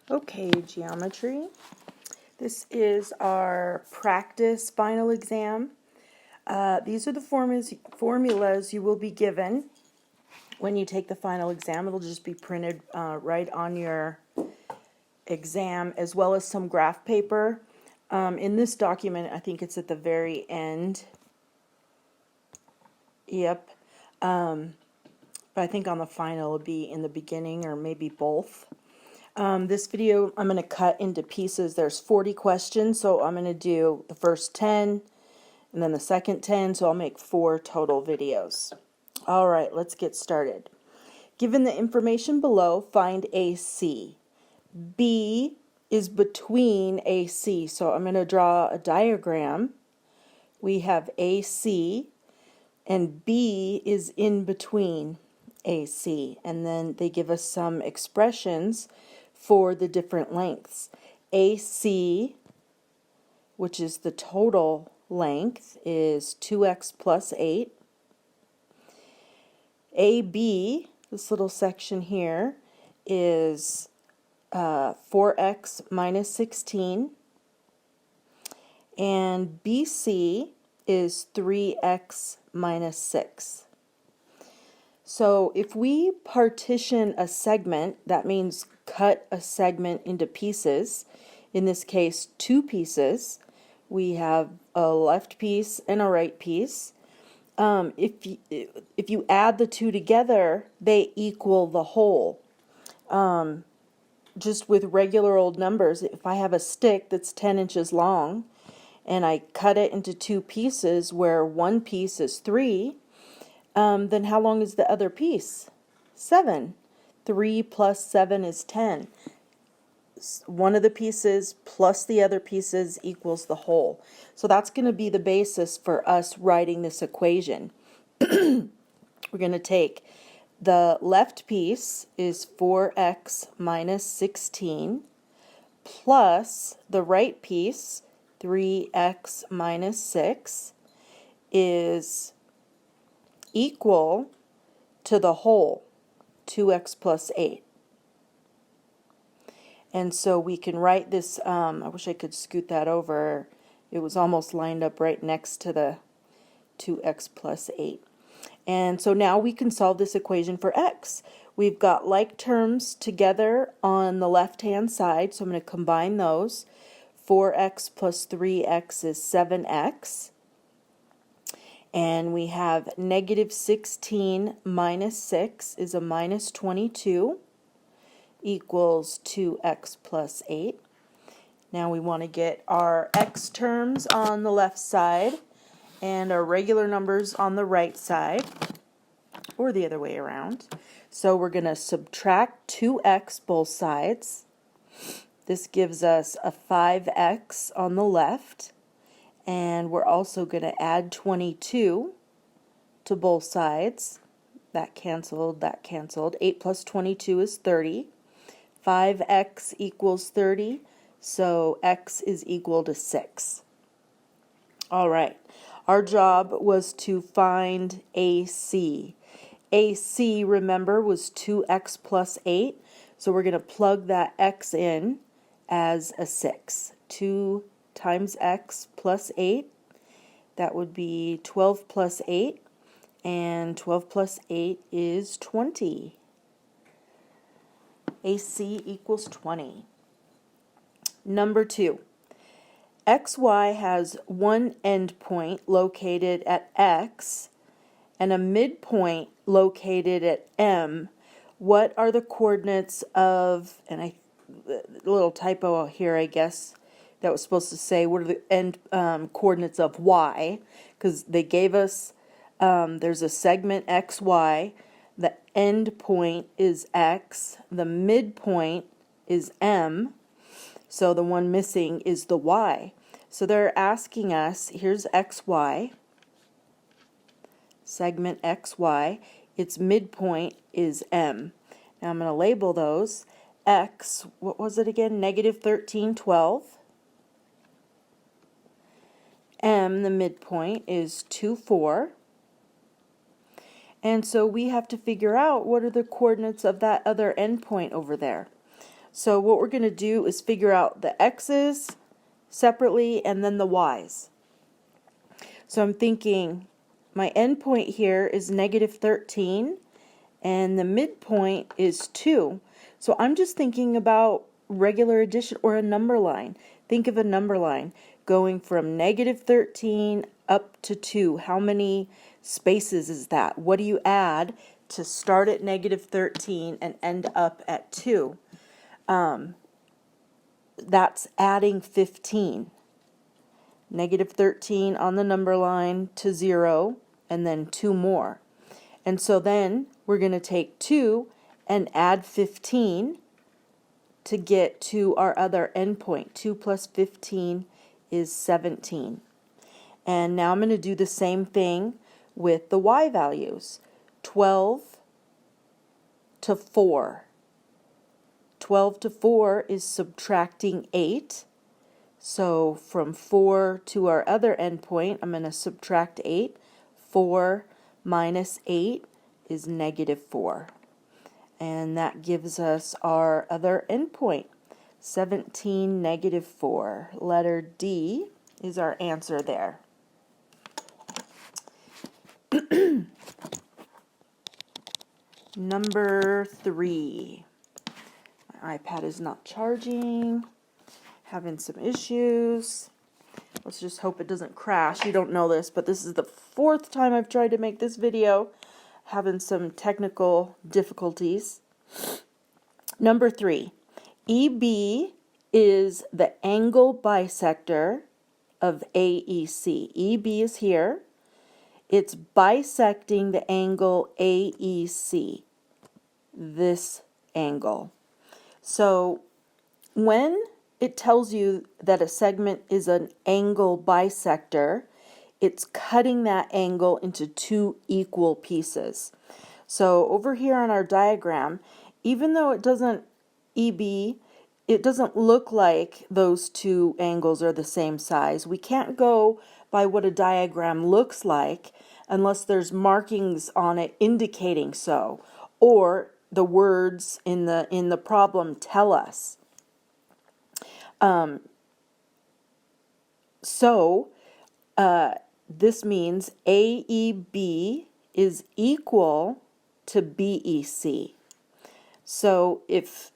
Okay, geometry. This is our practice final exam. These are the formulas you will be given when you take the final exam. It'll just be printed right on your exam, as well as some graph paper. In this document, I think it's at the very end. Yep. But I think on the final it'll be in the beginning, or maybe both. This video I'm going to cut into pieces. There's 40 questions, so I'm going to do the first 10 and then the second 10, so I'll make 4 total videos. Alright, let's get started. Given the information below, find AC. B is between AC, so I'm going to draw a diagram. We have AC, and B is in between AC, and then they give us some expressions for the different lengths. AC, which is the total length, is 2x plus 8. AB, this little section here, is 4x minus 16. And BC is 3x minus 6. So if we partition a segment, that means cut a segment into pieces. In this case, 2 pieces. We have a left piece and a right piece. If you add the 2 together, they equal the whole. Just with regular old numbers, if I have a stick that's 10 inches long and I cut it into 2 pieces where one piece is 3, then how long is the other piece? 7. 3 plus 7 is 10. One of the pieces plus the other pieces equals the whole. So that's going to be the basis for us writing this equation. We're going to take the left piece is 4x minus 16 plus the right piece, 3x minus 6, is equal to the whole, 2x plus 8. And so we can write this, I wish I could scoot that over. It was almost lined up right next to the 2x plus 8. And so now we can solve this equation for x. We've got like terms together on the left-hand side, so I'm going to combine those. 4x plus 3x is 7x. And we have negative 16 minus 6 is a minus 22 equals 2x plus 8. Now we want to get our x terms on the left side and our regular numbers on the right side, or the other way around. So we're going to subtract 2x both sides. This gives us a 5x on the left, and we're also going to add 22 to both sides. That canceled, that canceled. 8 plus 22 is 30. 5x equals 30, so x is equal to 6. All right, our job was to find AC. AC, remember, was 2x plus 8, so we're going to plug that x in as a 6. 2 times x plus 8, that would be 12 plus 8, and 12 plus 8 is 20. AC equals 20. Number 2. XY has one endpoint located at X and a midpoint located at M. What are the coordinates of, and a little typo here, I guess, that was supposed to say what are the end coordinates of Y, because they gave us, there's a segment XY, the end point is X, the midpoint is M, so the one missing is the Y. So they're asking us, here's XY, segment XY, its midpoint is M. Now I'm going to label those. X, what was it again? Negative 13, 12. M, the midpoint, is 2, 4. And so we have to figure out what are the coordinates of that other endpoint over there. So what we're going to do is figure out the x's separately and then the y's. So I'm thinking my endpoint here is -13 and the midpoint is 2. So I'm just thinking about regular addition or a number line. Think of a number line going from -13 up to 2. How many spaces is that? What do you add to start at -13 and end up at 2? That's adding 15. -13 on the number line to 0, and then 2 more. And so then we're going to take 2 and add 15 to get to our other endpoint. 2 plus 15 is 17. And now I'm going to do the same thing with the y values. 12 to 4. 12 to 4 is subtracting 8. So from 4 to our other endpoint, I'm going to subtract 8. 4 minus 8 is -4. And that gives us our other endpoint, 17, -4. Letter D is our answer there. Number 3. My iPad is not charging. Having some issues. Let's just hope it doesn't crash. You don't know this, but this is the 4th time I've tried to make this video. Having some technical difficulties. Number 3. EB is the angle bisector of AEC. EB is here. It's bisecting the angle AEC. This angle. So when it tells you that a segment is an angle bisector, it's cutting that angle into 2 equal pieces. So over here on our diagram, even though it doesn't EB, it doesn't look like those 2 angles are the same size. We can't go by what a diagram looks like unless there's markings on it indicating so, or the words in the problem tell us. This means AEB is equal to BEC. So if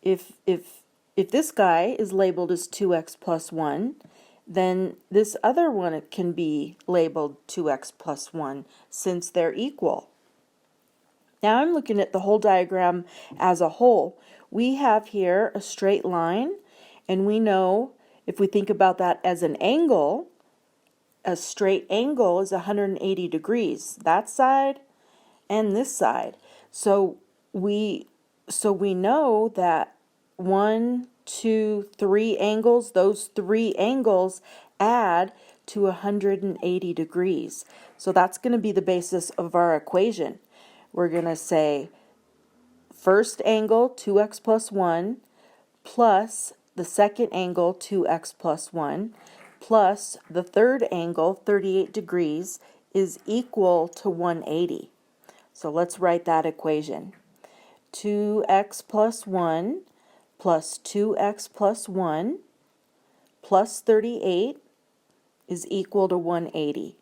this guy is labeled as 2x plus 1, then this other one can be labeled 2x plus 1 since they're equal. Now I'm looking at the whole diagram as a whole. We have here a straight line, and we know if we think about that as an angle, a straight angle is 180 degrees, that side and this side. So we know that 1, 2, 3 angles, those 3 angles add to 180 degrees. So that's going to be the basis of our equation. We're going to say first angle 2x plus 1 plus the second angle 2x plus 1 plus the third angle 38 degrees is equal to 180. So let's write that equation. 2x plus 1 plus 2x plus 1 plus 38 is equal to 180.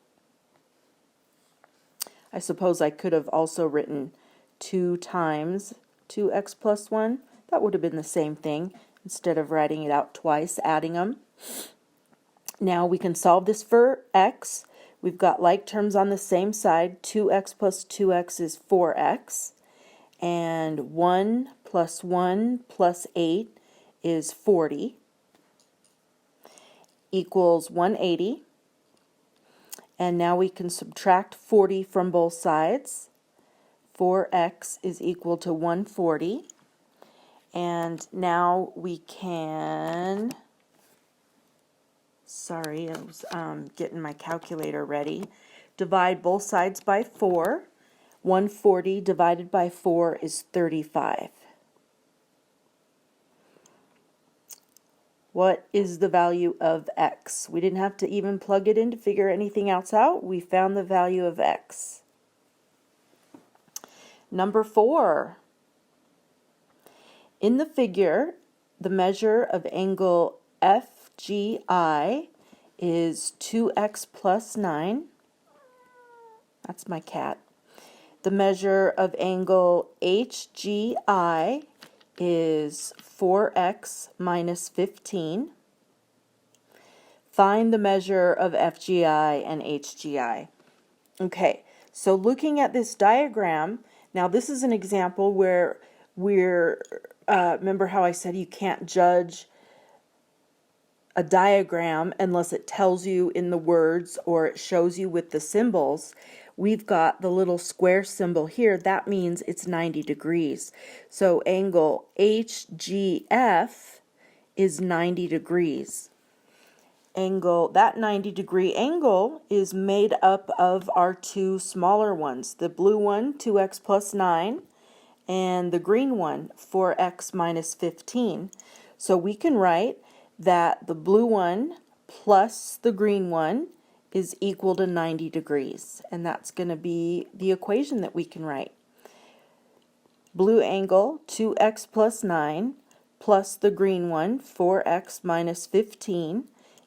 I suppose I could have also written 2 times 2x plus 1. That would have been the same thing instead of writing it out twice, adding them. Now we can solve this for x. We've got like terms on the same side. 2x plus 2x is 4x. And 1 plus 1 plus 8 is 40. Equals 180. And now we can subtract 40 from both sides. 4x is equal to 140. And now we can, sorry, I was getting my calculator ready. Divide both sides by 4. 140 divided by 4 is 35. What is the value of x? We didn't have to even plug it in to figure anything else out. We found the value of x. Number 4. In the figure, the measure of angle FGI is 2x plus 9. That's my cat. The measure of angle HGI is 4x minus 15. Find the measure of FGI and HGI. Okay, so looking at this diagram, now this is an example where we're, remember how I said you can't judge a diagram unless it tells you in the words or it shows you with the symbols. We've got the little square symbol here. That means it's 90 degrees. So angle HGF is 90 degrees. That 90-degree angle is made up of our two smaller ones. The blue one, 2x plus 9, and the green one, 4x minus 15. So we can write that the blue one plus the green one is equal to 90 degrees. And that's going to be the equation that we can write. Blue angle, 2x plus 9, plus the green one, 4x minus 15,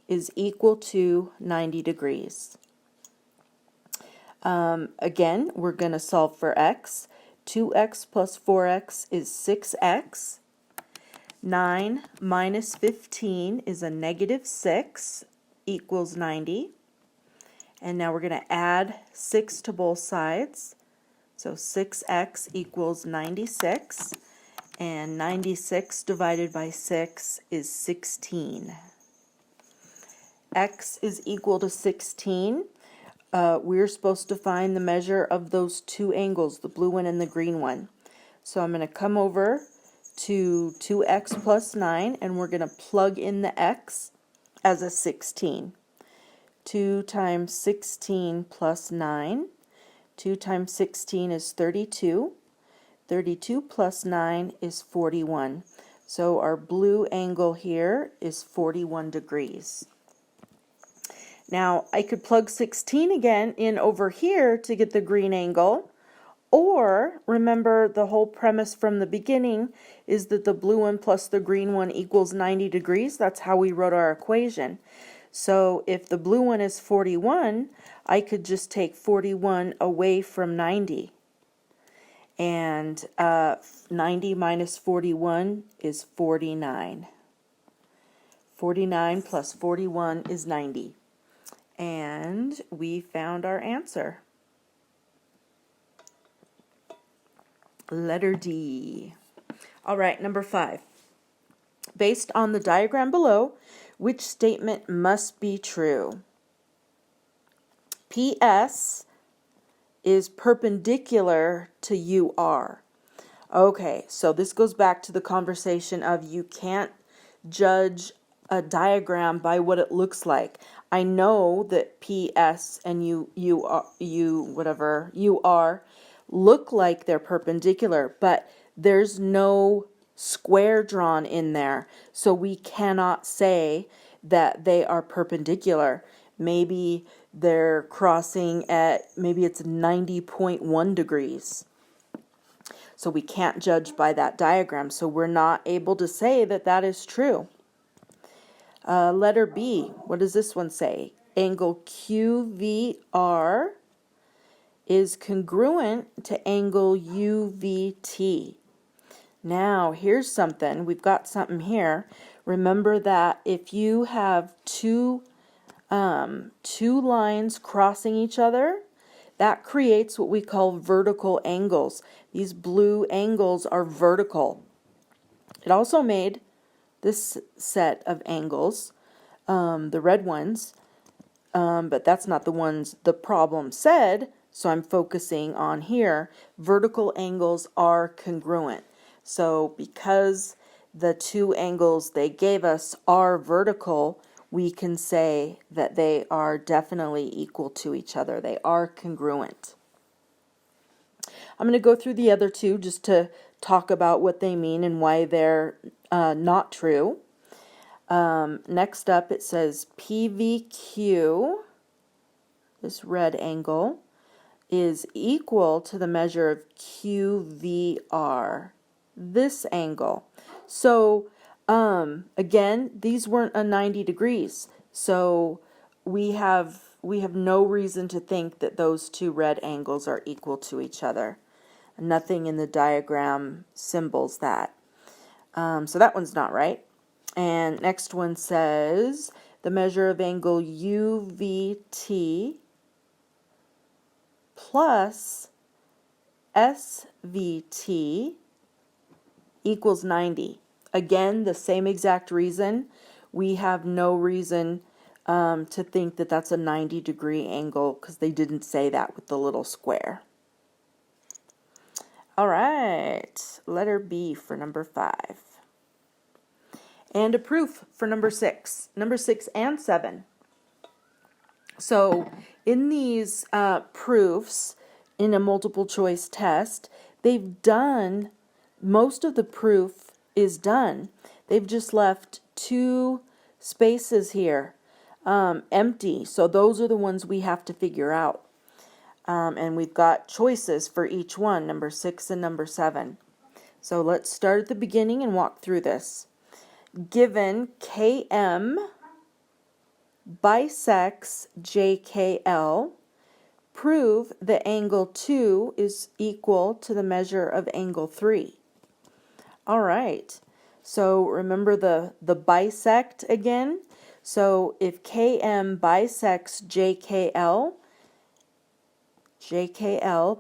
is equal to 90 degrees. Again, we're going to solve for x. 2x plus 4x is 6x. 9 minus 15 is a negative 6, equals 90. And now we're going to add 6 to both sides. So 6x equals 96. And 96 divided by 6 is 16. X is equal to 16. We're supposed to find the measure of those two angles, the blue one and the green one. So I'm going to come over to 2x plus 9, and we're going to plug in the x as a 16. 2 times 16 plus 9. 2 times 16 is 32. 32 plus 9 is 41. So our blue angle here is 41 degrees. Now, I could plug 16 again in over here to get the green angle, or remember the whole premise from the beginning is that the blue one plus the green one equals 90 degrees. That's how we wrote our equation. So if the blue one is 41, I could just take 41 away from 90. And 90 minus 41 is 49. 49 plus 41 is 90. And we found our answer. Letter D. All right, number 5. Based on the diagram below, which statement must be true? PS is perpendicular to UR. Okay, so this goes back to the conversation of you can't judge a diagram by what it looks like. I know that PS and UR look like they're perpendicular, but there's no square drawn in there, so we cannot say that they are perpendicular. Maybe they're crossing at, maybe it's 90.1 degrees. So we can't judge by that diagram, so we're not able to say that that is true. Letter B, what does this one say? Angle QVR is congruent to angle UVT. Now, here's something. We've got something here. Remember that if you have two lines crossing each other, that creates what we call vertical angles. These blue angles are vertical. It also made this set of angles, the red ones, but that's not the ones the problem said, so I'm focusing on here. Vertical angles are congruent. So because the two angles they gave us are vertical, we can say that they are definitely equal to each other. They are congruent. I'm going to go through the other two just to talk about what they mean and why they're not true. Next up it says PVQ, this red angle, is equal to the measure of QVR, this angle. So Again, these weren't a 90 degrees, so we have no reason to think that those two red angles are equal to each other. Nothing in the diagram symbols that. So that one's not right. And next one says the measure of angle UVT plus SVT equals 90. Again, the same exact reason. We have no reason to think that that's a 90-degree angle because they didn't say that with the little square. All right, letter B for number 5. And a proof for number 6. Number 6 and 7. So in these proofs, in a multiple choice test, they've done, most of the proof is done. They've just left 2 spaces here empty. So those are the ones we have to figure out. And we've got choices for each one, number 6 and number 7. So let's start at the beginning and walk through this. Given KM bisects JKL, prove that angle 2 is equal to the measure of angle 3. All right, so remember the bisect again. So if KM bisects JKL,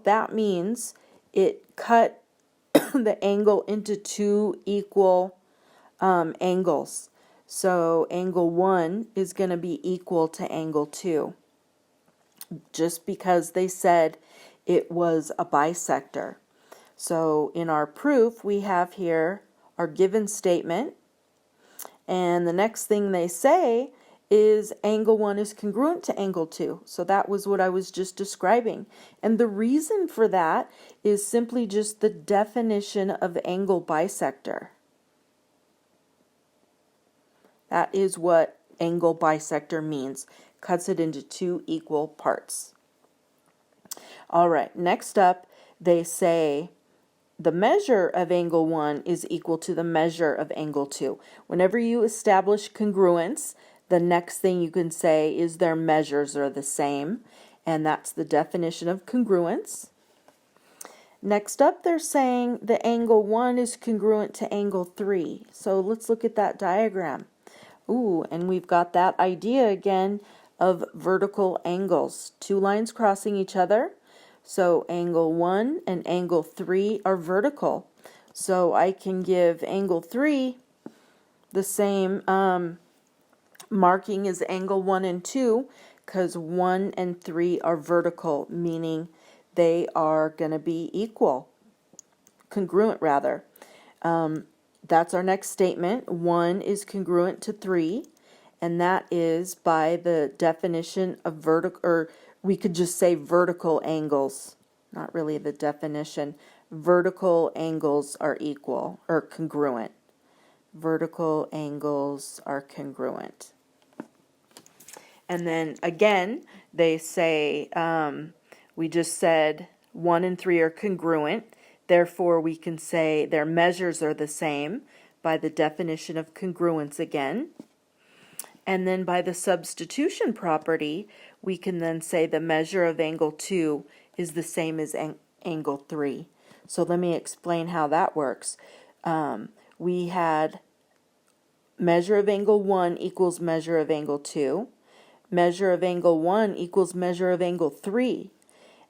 that means it cut the angle into 2 equal angles. So angle 1 is going to be equal to angle 2. Just because they said it was a bisector. So in our proof, we have here our given statement. And the next thing they say is angle 1 is congruent to angle 2. So that was what I was just describing. And the reason for that is simply just the definition of angle bisector. That is what angle bisector means. Cuts it into 2 equal parts. All right, next up, they say the measure of angle 1 is equal to the measure of angle 2. Whenever you establish congruence, the next thing you can say is their measures are the same, and that's the definition of congruence. Next up, they're saying the angle 1 is congruent to angle 3. So let's look at that diagram. Ooh, and we've got that idea again of vertical angles. 2 lines crossing each other. So angle 1 and angle 3 are vertical. So I can give angle 3 the same marking as angle 1 and 2 because 1 and 3 are vertical, meaning they are going to be equal, congruent rather. That's our next statement. 1 is congruent to 3, and that is by the definition of vertical, or we could just say vertical angles. Not really the definition. Vertical angles are equal, or congruent. Vertical angles are congruent. And then again, they say, we just said 1 and 3 are congruent. Therefore, we can say their measures are the same by the definition of congruence again. And then by the substitution property, we can then say the measure of angle 2 is the same as angle 3. So let me explain how that works. We had measure of angle 1 equals measure of angle 2. Measure of angle 1 equals measure of angle 3.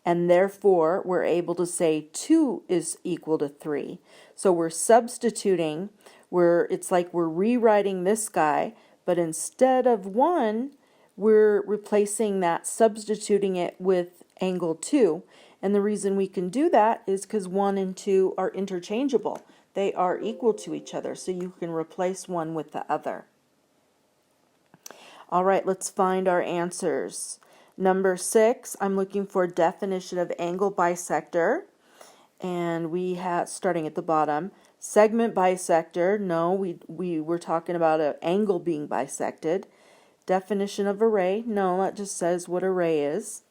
And therefore, we're able to say 2 is equal to 3. So we're substituting, it's like we're rewriting this guy, but instead of 1, we're replacing that, substituting it with angle 2. And the reason we can do that is because 1 and 2 are interchangeable. They are equal to each other, so you can replace one with the other. All right, let's find our answers. Number 6, I'm looking for definition of angle bisector. And we have, starting at the bottom, segment bisector. No, we were talking about an angle being bisected. Definition of array. No, that just says what array is.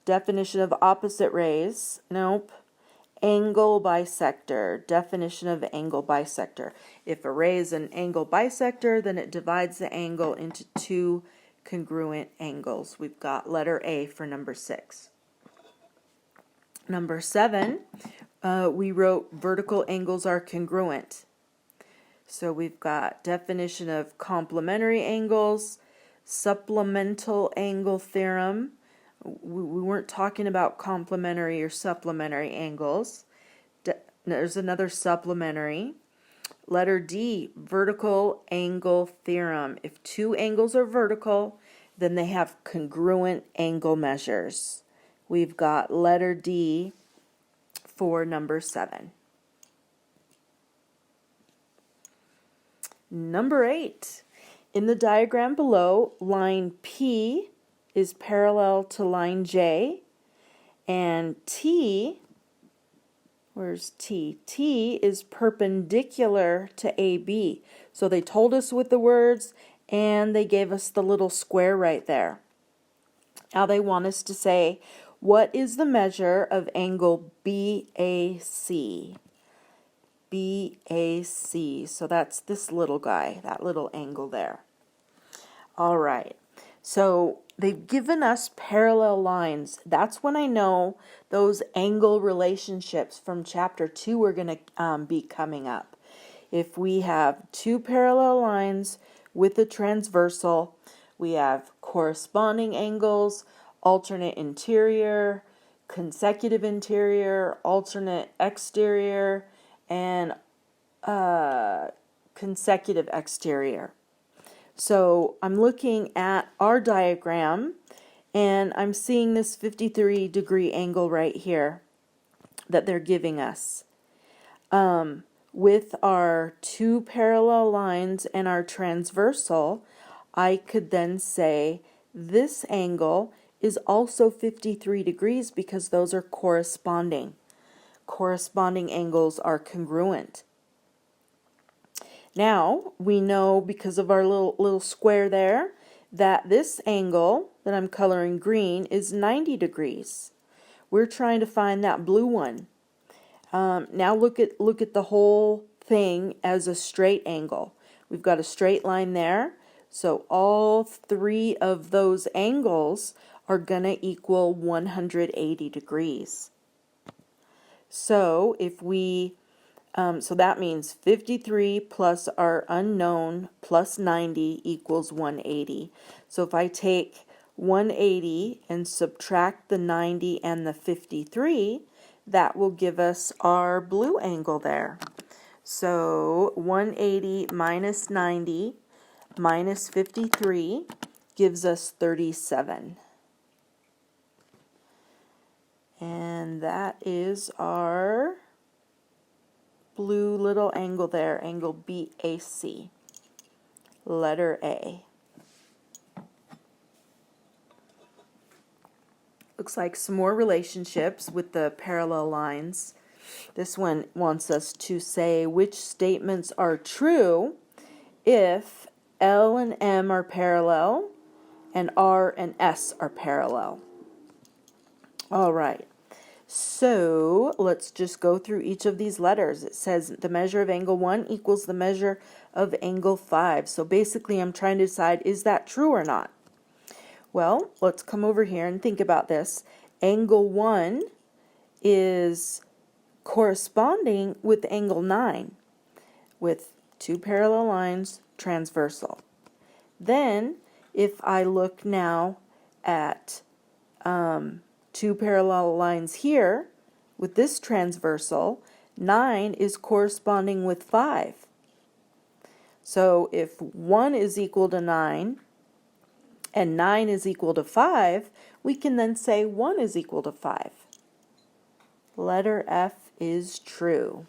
Definition of opposite rays. Nope. Angle bisector. Definition of angle bisector. If a ray is an angle bisector, then it divides the angle into two congruent angles. We've got letter A for number 6. Number 7, we wrote vertical angles are congruent. So we've got definition of complementary angles, supplemental angle theorem. We weren't talking about complementary or supplementary angles. There's another supplementary. Letter D, vertical angle theorem. If two angles are vertical, then they have congruent angle measures. We've got letter D for number 7. Number 8. In the diagram below, line P is parallel to line J, and T, where's T? T is perpendicular to AB. So they told us with the words, and they gave us the little square right there. Now they want us to say, what is the measure of angle BAC? BAC. So that's this little guy, that little angle there. All right. So they've given us parallel lines. That's when I know those angle relationships from chapter 2 are going to be coming up. If we have two parallel lines with a transversal, we have corresponding angles, alternate interior, consecutive interior, alternate exterior, and consecutive exterior. So I'm looking at our diagram, and I'm seeing this 53-degree angle right here that they're giving us. With our two parallel lines and our transversal, I could then say this angle is also 53 degrees because those are corresponding. Corresponding angles are congruent. Now, we know because of our little square there that this angle that I'm coloring green is 90 degrees. We're trying to find that blue one. Now look at the whole thing as a straight angle. We've got a straight line there, so all three of those angles are going to equal 180 degrees. So if we, so that means 53 plus our unknown plus 90 equals 180. So if I take 180 and subtract the 90 and the 53, that will give us our blue angle there. So 180 minus 90 minus 53 gives us 37. And that is our blue little angle there, angle BAC, letter A. Looks like some more relationships with the parallel lines. This one wants us to say which statements are true if L and M are parallel and R and S are parallel. All right. So let's just go through each of these letters. It says the measure of angle 1 equals the measure of angle 5. So basically I'm trying to decide, is that true or not? Well, let's come over here and think about this. Angle 1 is corresponding with angle 9 with two parallel lines, transversal. Then if I look now at two parallel lines here with this transversal, 9 is corresponding with 5. So if 1 is equal to 9 and 9 is equal to 5, we can then say 1 is equal to 5. Letter F is true.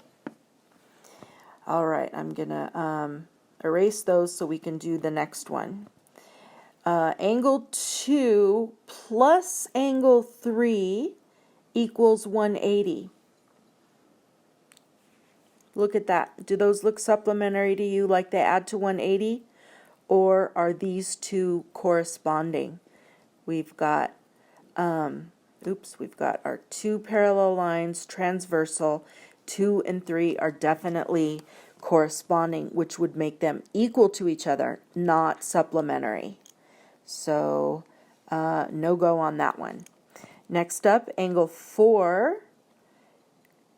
All right, I'm going to erase those so we can do the next one. Angle 2 plus angle 3 equals 180. Look at that. Do those look supplementary to you, like they add to 180? Or are these two corresponding? We've got oops, we've got our two parallel lines, transversal. 2 and 3 are definitely corresponding, which would make them equal to each other, not supplementary. So no go on that one. Next up, angle 4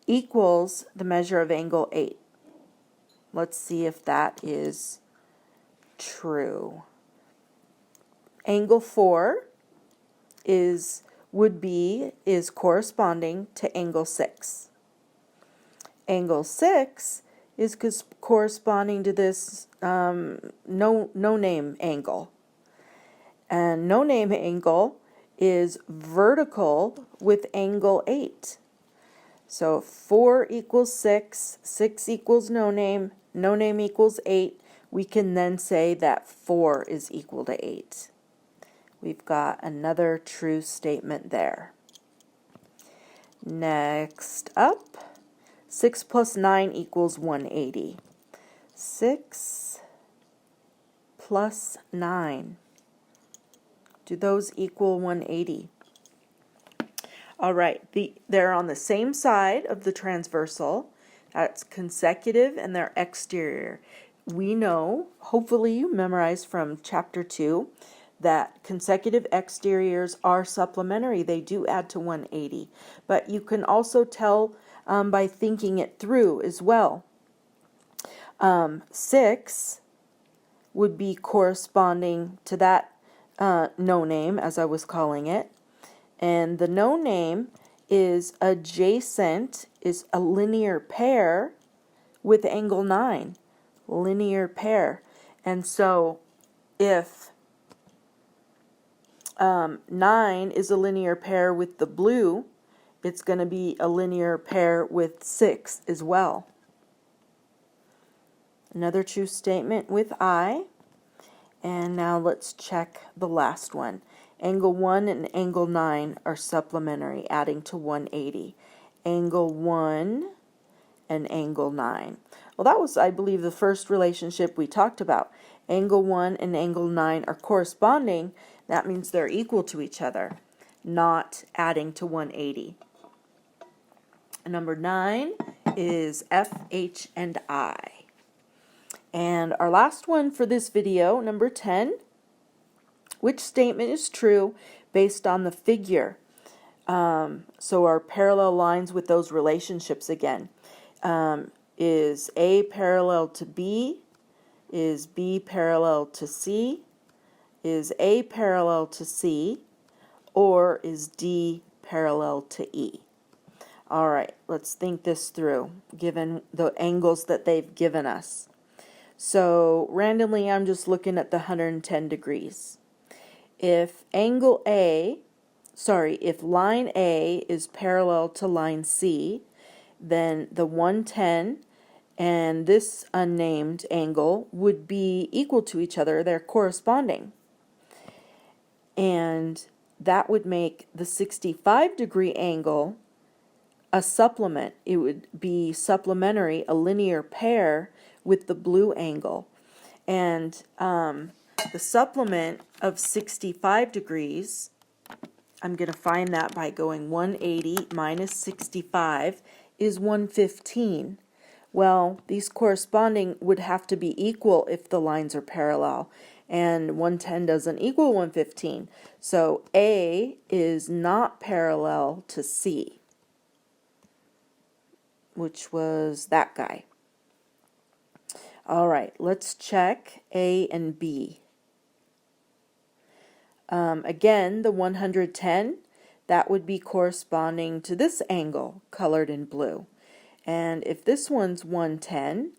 equals the measure of angle 8. Let's see if that is true. Angle 4 is corresponding to angle 6. Angle 6 is corresponding to this no name angle. And no name angle is vertical with angle 8. So 4 equals 6, 6 equals no name equals 8. We can then say that 4 is equal to 8. We've got another true statement there. Next up, 6 plus 9 equals 180. 6 plus 9. Do those equal 180? All right, they're on the same side of the transversal. That's consecutive and they're exterior. We know, hopefully you memorized from chapter 2, that consecutive exteriors are supplementary. They do add to 180. But you can also tell by thinking it through as well. 6 would be corresponding to that no name, as I was calling it. And the no name is adjacent, is a linear pair with angle 9. Linear pair. And so if 9 is a linear pair with the blue, it's going to be a linear pair with 6 as well. Another true statement with I. And now let's check the last one. Angle 1 and angle 9 are supplementary, adding to 180. Angle 1 and angle 9. Well, that was, I believe, the first relationship we talked about. Angle 1 and angle 9 are corresponding. That means they're equal to each other, not adding to 180. Number 9 is F, H, and I. And our last one for this video, number 10, which statement is true based on the figure? So our parallel lines with those relationships again. Is A parallel to B? Is B parallel to C? Is A parallel to C? Or is D parallel to E? All right, let's think this through, given the angles that they've given us. So randomly, I'm just looking at the 110 degrees. If line A is parallel to line C, then the 110 and this unnamed angle would be equal to each other. They're corresponding. And that would make the 65-degree angle a supplement. It would be supplementary, a linear pair with the blue angle. And the supplement of 65 degrees, I'm going to find that by going 180 minus 65 is 115. Well, these corresponding would have to be equal if the lines are parallel. And 110 doesn't equal 115. So A is not parallel to C, which was that guy. All right, let's check A and B. Again, the 110, that would be corresponding to this angle, colored in blue. And if this one's 110,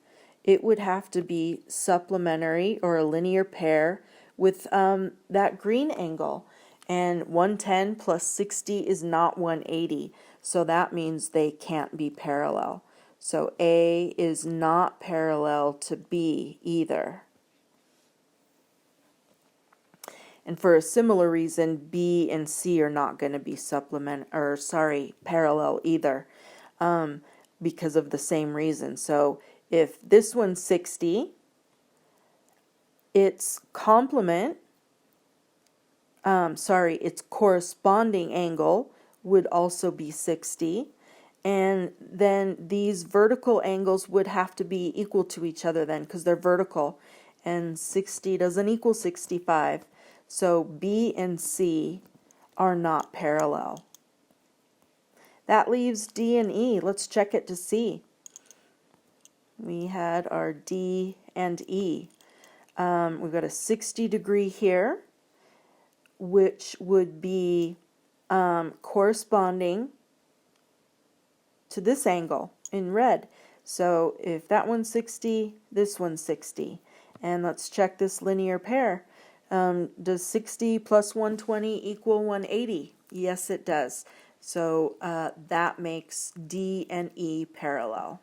it would have to be supplementary or a linear pair with that green angle. And 110 plus 60 is not 180, so that means they can't be parallel. So A is not parallel to B either. And for a similar reason, B and C are not going to be parallel either, because of the same reason. So if this one's 60, its its corresponding angle would also be 60. And then these vertical angles would have to be equal to each other then, because they're vertical. And 60 doesn't equal 65. So B and C are not parallel. That leaves D and E. Let's check it to see. We had our D and E. We've got a 60 degree here, which would be corresponding to this angle in red. So if that one's 60, this one's 60. And let's check this linear pair. Does 60 plus 120 equal 180? Yes, it does. So that makes D and E parallel.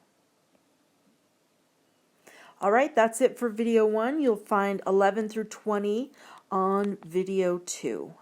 All right, that's it for video 1. You'll find 11 through 20 on video 2.